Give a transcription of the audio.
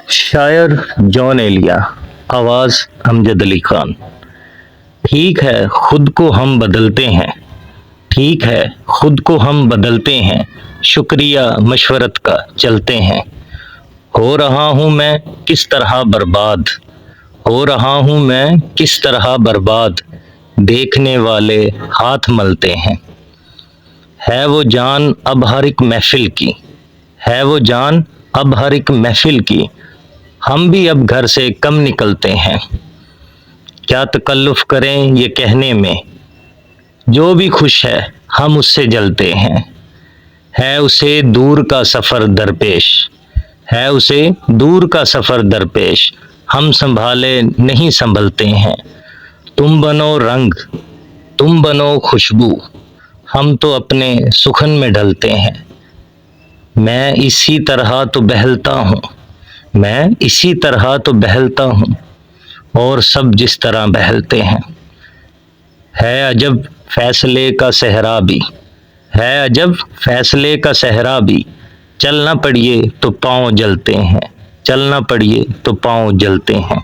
शायर जॉन एलिया, आवाज अमजद अली खान। ठीक है खुद को हम बदलते हैं, ठीक है खुद को हम बदलते हैं, शुक्रिया मशवरत का चलते हैं। हो रहा हूँ मैं किस तरह बर्बाद, हो रहा हूँ मैं किस तरह बर्बाद, देखने वाले हाथ मलते हैं। है वो जान अब हर एक महफिल की, है वो जान अब हर एक महफिल की, हम भी अब घर से कम निकलते हैं। क्या तकल्लुफ करें ये कहने में, जो भी खुश है हम उससे जलते हैं। है उसे दूर का सफ़र दरपेश, है उसे दूर का सफ़र दरपेश, हम संभाले नहीं संभलते हैं। तुम बनो रंग, तुम बनो खुशबू, हम तो अपने सुखन में ढलते हैं। मैं इसी तरह तो बहलता हूँ, मैं इसी तरह तो बहलता हूँ, और सब जिस तरह बहलते हैं। है अजब फैसले का सहरा भी, है अजब फैसले का सहरा भी, चलना पड़िए तो पाँव जलते हैं, चलना पड़िए तो पाँव जलते हैं।